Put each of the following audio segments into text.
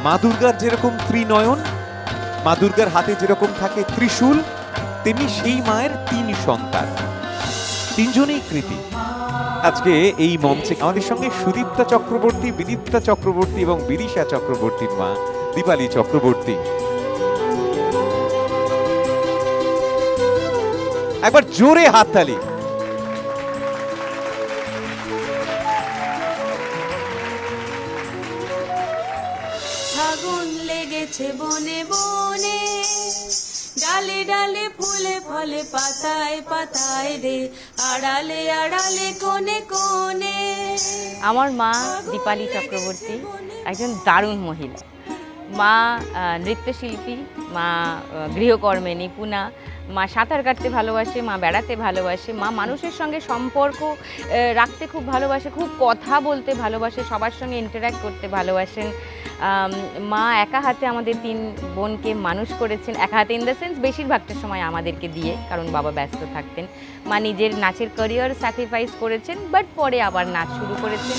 মা দুর্গার যেরকম ত্রিনয়ন, মা দুর্গার হাতে যেরকম থাকে ত্রিশূল, তেমনি সেই মায়ের ৩ সন্তান, ৩ জনেই কৃতি। আজকে এই মঞ্চে আমাদের সঙ্গে সুদীপ্তা চক্রবর্তী, বিদীপ্তা চক্রবর্তী এবং বিদিশা চক্রবর্তীর মা দীপালি চক্রবর্তী। একবার জোরে হাততালি। আগুন লেগেছে বনে বনে, ডালে ডালে ফুলে ফলে পাতায় পাতায় রে, আড়ালে আড়ালে কোণে কোণে। আমার মা দীপালি চক্রবর্তী একজন দারুণ মহিলা। মা নৃত্যশিল্পী, মা গৃহকর্মে নিপুণা, মা সাঁতার কাটতে ভালোবাসে, মা বেড়াতে ভালোবাসে, মা মানুষের সঙ্গে সম্পর্ক রাখতে খুব ভালোবাসে, খুব কথা বলতে ভালোবাসে, সবার সঙ্গে ইন্টারঅ্যাক্ট করতে ভালোবাসেন। মা একা হাতে আমাদের 3 বোনকে মানুষ করেছেন, একা হাতে ইন দ্য সেন্স বেশিরভাগটা সময় আমাদেরকে দিয়ে, কারণ বাবা ব্যস্ত থাকতেন। মা নিজের নাচের ক্যারিয়ার স্যাক্রিফাইস করেছেন, বাট পরে আবার নাচ শুরু করেছেন।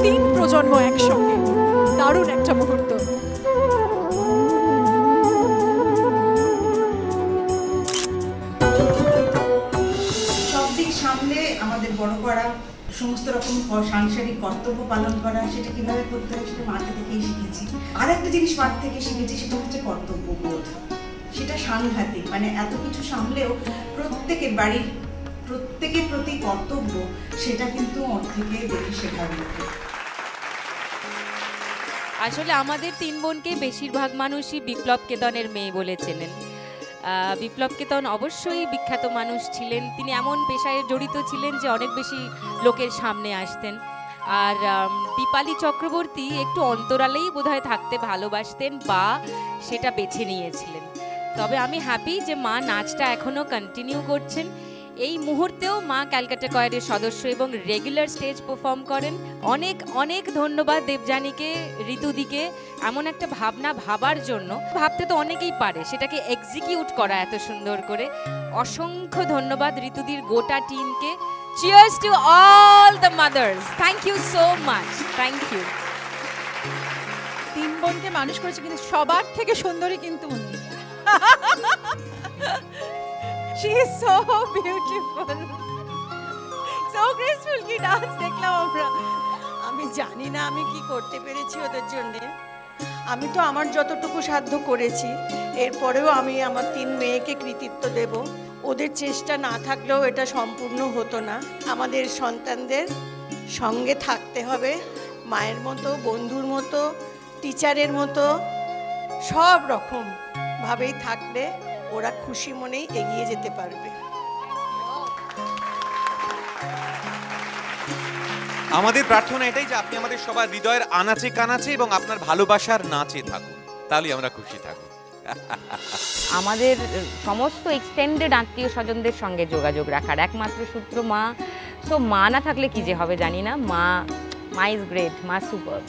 3 প্রজন্ম একসঙ্গে, দারুণ একটা মুহূর্ত। সব দিক সামলে আমাদের বড় করা, সমস্ত রকম সাংসারিক কর্তব্য পালন করা, সেটা কিভাবে করতে হয় সেটা মাকে থেকেই শিখেছি। আর একটা জিনিস মার থেকে শিখেছি, সেটা হচ্ছে কর্তব্যবোধ। সেটা সাংঘাতিক, মানে এত কিছু সামলেও প্রত্যেকের বাড়ির প্রত্যেকের প্রতি কর্তব্য, সেটা কিন্তু ওর থেকে দেখে শেখার মতো। আসলে আমাদের 3 বোনকে বেশিরভাগ মানুষই বিপ্লব কেতনের মেয়ে বলে চেনেন। বিপ্লব কেতন অবশ্যই বিখ্যাত মানুষ ছিলেন, তিনি এমন পেশায় জড়িত ছিলেন যে অনেক বেশি লোকের সামনে আসতেন। আর দীপালি চক্রবর্তী একটু অন্তরালেই বোধহয় থাকতে ভালোবাসতেন বা সেটা বেছে নিয়েছিলেন। তবে আমি হ্যাপি যে মা নাচটা এখনও কন্টিনিউ করছেন। এই মুহূর্তেও মা ক্যালকাটা কয়ারের সদস্য এবং রেগুলার স্টেজ পারফর্ম করেন। অনেক অনেক ধন্যবাদ দেবযানীকে, ঋতুদিকে এমন একটা ভাবনা ভাবার জন্য। ভাবতে তো অনেকেই পারে, সেটাকে এক্সিকিউট করা এত সুন্দর করে। অসংখ্য ধন্যবাদ ঋতুদির গোটা টিমকে। Cheers to all the mothers, thank you so much, thank you. 3 বোনকে মানুষ করেছে, কিন্তু সবার থেকে সুন্দরী কিন্তু উনি। She is so beautiful, so graceful. কি ডান্স দেখলাম আমরা। আমি জানি না আমি কি করতে পেরেছি ওদের জন্য। আমি তো আমার যতটুকু সাধ্য করেছি, এরপরেও আমি আমার 3 মেয়েকে কৃতিত্ব দেব। ওদের চেষ্টা না থাকলেও এটা সম্পূর্ণ হতো না। আমাদের সন্তানদের সঙ্গে থাকতে হবে, মায়ের মতো, বন্ধুর মতো, টিচারের মতো, সব রকম ভাবেই থাকলে ওরা খুশি মনেই এগিয়ে যেতে পারবে। আমাদের প্রার্থনা এটাই যে আপনি আমাদের সবার হৃদয়ের আনাচে কানাচে এবং আপনার ভালোবাসার নাচে থাকুন, তাহলেই আমরা খুশি থাকব। আমাদের সমস্ত এক্সটেন্ডেড আত্মীয় স্বজনদের সঙ্গে যোগাযোগ রাখার একমাত্র সূত্র মা। সো মা না থাকলে কি যে হবে জানি না। মা ইজ গ্রেট, মা সুপার।